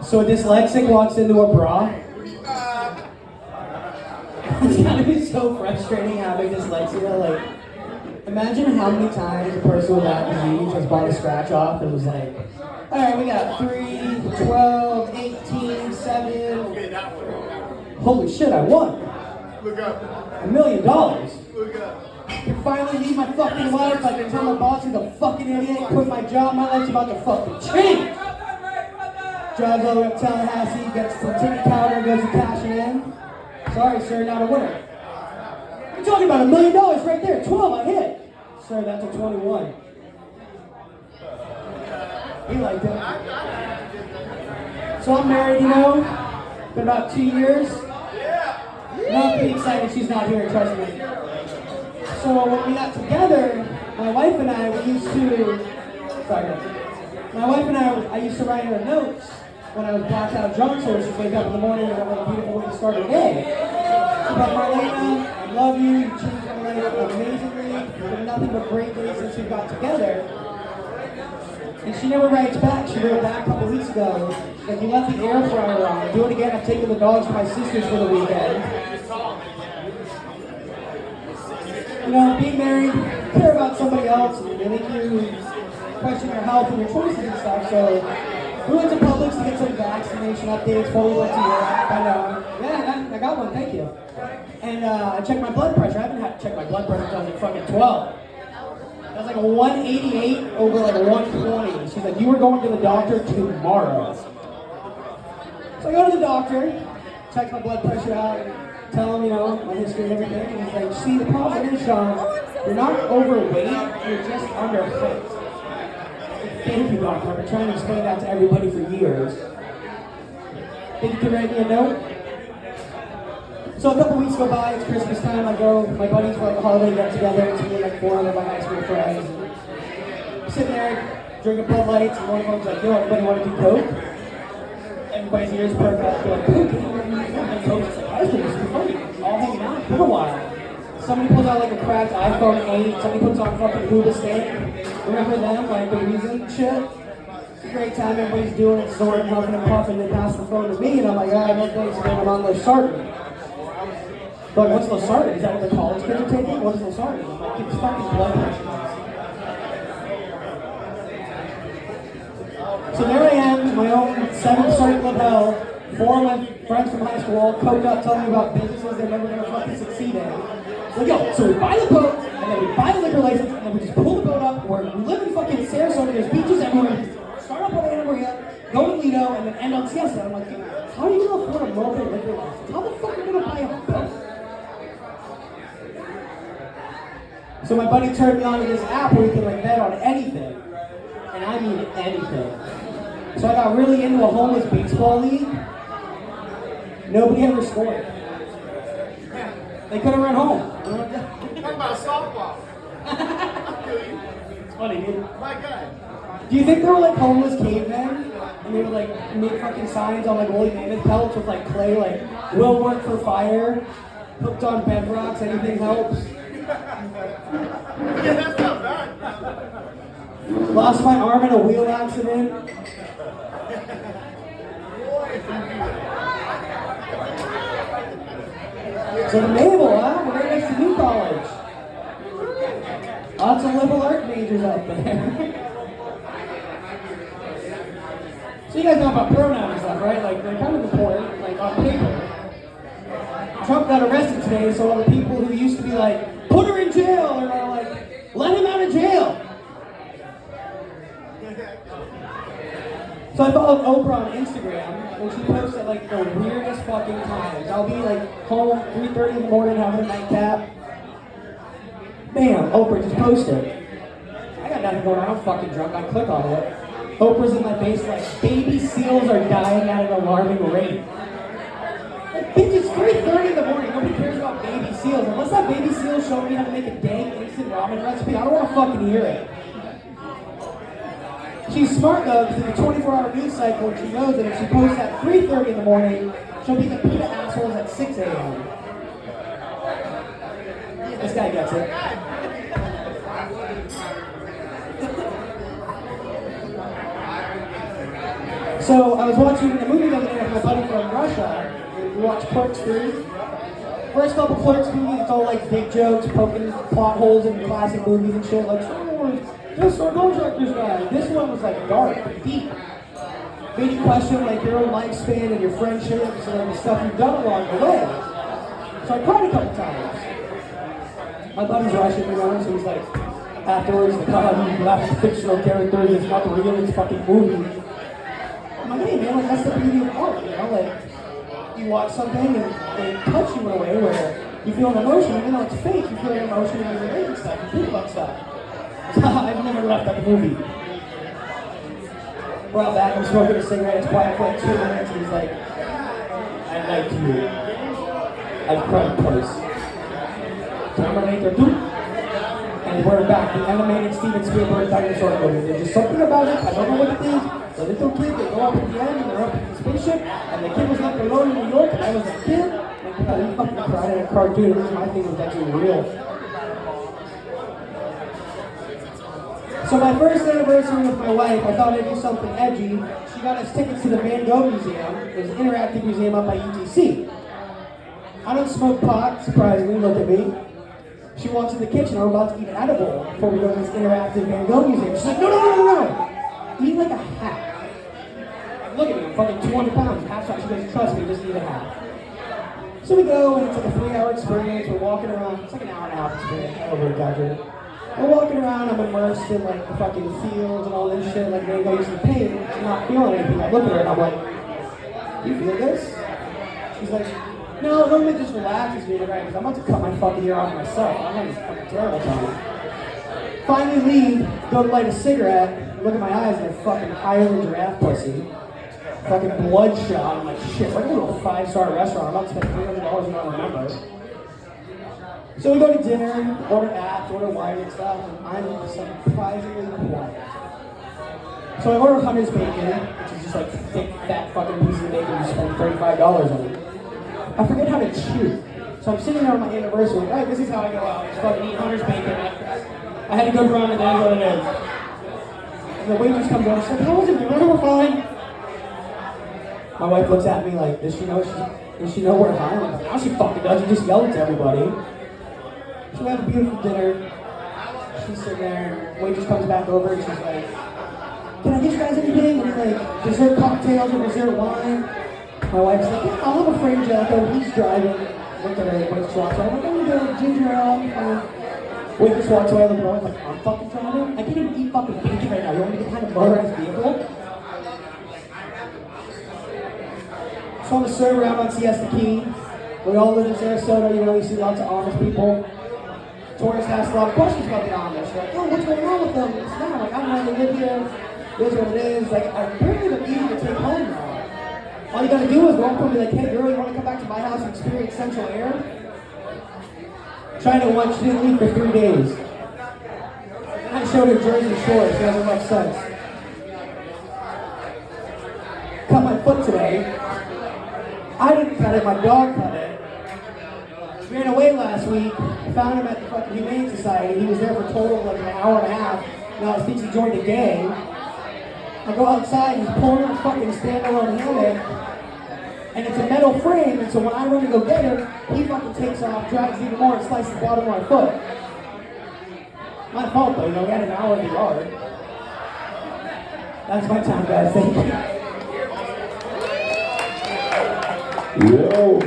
So a dyslexic walks into a bra. It's gotta be so frustrating having dyslexia. Like, imagine how many times a person with that disease has bought a scratch off and was like, all right, we got 3, 12, 18, 7. Holy shit, I won. Look up. $1 million. Look up. I can finally leave my fucking life. I can tell my boss he's a fucking idiot, quit my job. My life's about to fucking change. Drives all the way up Tallahassee, gets some ticket powder, goes to cash it in. Sorry, sir, not a winner. You're talking about $1 million right there. 12, I hit. Sir, that's a 21. He liked it. So I'm married, you know. Been about 2 years. Not be excited she's not here, trust me. So when we got together, my wife and I, we used to, I used to write her notes when I was blacked out drunk, so she'd wake up in the morning and have a beautiful way to start her day. But Marlena, I love you, you changed my life amazingly, there's nothing but great days since we got together. And she never writes back. She wrote back a couple weeks ago. She's like, you left the air fryer on. Do it again. I'm taking the dogs to my sister's for the weekend. You know, being married, care about somebody else, and they make you question your health and your choices and stuff. So we went to Publix to get some vaccination updates. Fully went to Europe. But yeah, I got one. Thank you. And I checked my blood pressure. I haven't had to check my blood pressure until I was like fucking 12. It was like a 188 over like a 120. She's like, you were going to the doctor tomorrow. So I go to the doctor, check my blood pressure out, and tell him, you know, my history and everything. And he's like, see, the problem is, Sean, you're not overweight, you're just underweight. Thank you, doctor. I've been trying to explain that to everybody for years. Think you can write me a note? So a couple weeks go by, it's Christmas time, I go, my buddies for like a holiday get together, it's me and like 4 of my high school friends. I'm sitting there, drinking Bud Lights, and one of them's like, yo, everybody want to do Coke? Everybody's ears perk up, they're like, Coke? And Coke's like, I think it's too funny, all hanging out for a while. Somebody pulls out like a cracked iPhone 8, somebody puts on fucking Hoobastank. Remember them, like the music shit? It's a great time, everybody's doing it, snorting, huffing and puffing, they pass the phone to me, and I'm like, alright, no thanks, man, I'm on Losartan. But what's Losartan? Is that what the college kids are taking? What is Losartan? I'm like, it's fucking blood pressure. So there I am, my own 7th circle of hell, 4 of my friends from high school all coked up telling me about businesses they're never going to fucking succeed in. So yo, so we buy the boat, and then we buy the liquor license, and then we just pull the boat up, where we live in fucking Sarasota, there's beaches everywhere, start up on Anna Maria, go to Lido, and then end on Siesta. I'm like, dude, how are you going to afford a mobile liquor license? How the fuck are you going to buy a boat? So my buddy turned me on to this app where you can like bet on anything. And I mean anything. So I got really into a homeless baseball league. Nobody ever scored. They couldn't run home. Talk about softball. It's funny, dude. My God. Do you think they were like homeless cavemen? And they would like make fucking signs on like woolly mammoth pelts with like clay, like, will work for fire, hooked on bedrocks, anything helps? Yeah, that's not bad. Lost my arm in a wheel accident. So the Mabel, huh? We're right next to New College. Lots of liberal art majors out there. So you guys know about pronouns and stuff, right? Like, they're kind of important, like, on paper. Trump got arrested today, so all the people who used to be like, put her in jail, or are like, let him out of jail. So I followed Oprah on Instagram, and she posts at like the weirdest fucking times. I'll be like home 3:30 in the morning having a nightcap. Bam, Oprah just posted. I got nothing going on, I'm fucking drunk, I click on it. Oprah's in my face like, baby seals are dying at an alarming rate. Like, bitch, it's 3:30 in the morning, nobody cares about baby seals. Unless that baby seal showed me how to make a dang instant ramen recipe, I don't want to fucking hear it. She's smart though, because it's a 24-hour news cycle, and she knows that if she posts at 3:30 in the morning, she'll be the PETA assholes at 6 a.m. This guy gets it. So I was watching a movie the other day with my buddy from Russia. We watched Clerks 3. First couple Clerks movies, it's all like big jokes, poking plot holes in classic movies and shit. Like, this our contractor's guy. This one was like dark, deep. Made you question like your own lifespan and your friendships and the stuff you've done along the way. So I cried a couple times. My buddy's Russian, you know, so he's like, afterwards, like, oh, you laugh at fictional characters, it's not the real, it's fucking movie. I'm like, hey man, like, that's the beauty of art, you know, like, you watch something and it touch you in a way where you feel an emotion, even though it's fake, you feel an emotion and you relate to stuff, you think about stuff. I've never left that movie. A while back, I'm smoking a cigarette, it's quiet for like 2 minutes, and he's like, I like you. I've cried twice. Terminator 2. And we're back, the animated Steven Spielberg dinosaur movie. There's just something about it, I don't know what it is. The little kid, they go up at the end, and they're up in the spaceship, and the kid was left alone in New York, and I was a kid. And he fucking cried in a cartoon, and my thing was actually real. So my first anniversary with my wife, I thought I'd do something edgy. She got us tickets to the Van Gogh Museum. There's an interactive museum up by UTC. I don't smoke pot, surprisingly, look at me. She walks in the kitchen, we're about to eat an edible before we go to this interactive Van Gogh Museum. She's like, no. Eat like a hat. Look at me, I'm fucking 200 pounds. Half shot, she goes, trust me, just eat a hat. So we go, and it's like a 3-hour experience. We're walking around, it's like an hour and a half experience, I over-exaggerate. We're walking around, I'm immersed in like the fucking fields and all this shit, like Van Gogh used to paint. I'm not feeling anything. I look at her and I'm like, you feel this? She's like, no, let me just relax this meeting, right? Because I'm about to cut my fucking ear off myself. I'm having a fucking terrible time. Finally leave, go to light a cigarette, look at my eyes and they're fucking higher than giraffe pussy. Fucking bloodshot. I'm like, shit, we're going to a 5-star restaurant. I'm about to spend $300 and not remember. So we go to dinner, order apps, order wine and stuff, and I'm surprisingly quiet. So I order Hunter's bacon, which is just like thick, fat fucking piece of bacon you spend $35 on it. I forget how to chew. So I'm sitting there on my anniversary, right, this is how I go out. Just fucking eat Hunter's bacon. I had a good run and that's what it is. And the waitress comes over, she's like, how was it? You remember fine? My wife looks at me like, does she know we're high? I'm like, now she fucking does, you just yell it to everybody. So we have a beautiful dinner. She's sitting there, waitress comes back over and she's like, can I get you guys anything? And like, dessert cocktails or dessert wine? My wife's like, yeah, I'll have a Frangelico, he's driving. Look at her, waitress walks away. I'm like, I'm gonna go ginger ale. Waitress walks away, I look at my wife like, I'm fucking driving? I can't even eat fucking bacon right now. You want me to get behind a motorized vehicle? So I'm a server out on Siesta Key. We all live in Sarasota, you know, you see lots of Amish people. Tourists ask a lot of questions about the Amish. Like, oh, what's going on with them? It's not like, I don't know, they live here. Here's what it is. Like, apparently they're easy to take home now. All you gotta do is walk up and be like, hey girl, you wanna come back to my house and experience central air? Tried it once, she didn't leave for 3 days. And I showed her Jersey Shore, she has enough sense. Cut my foot today. I didn't cut it, my dog cut it. We ran away last week. I found him at the fucking Humane Society. He was there for a total of like an hour and a half. Now I think he joined a gang. I go outside, he's pulling a fucking standalone hammock. And it's a metal frame, and so when I run to go get him, he fucking takes off, drags even more, and slices the bottom of my foot. My fault though, you know, we had an hour in the yard. That's my time, guys. Thank you. Yo,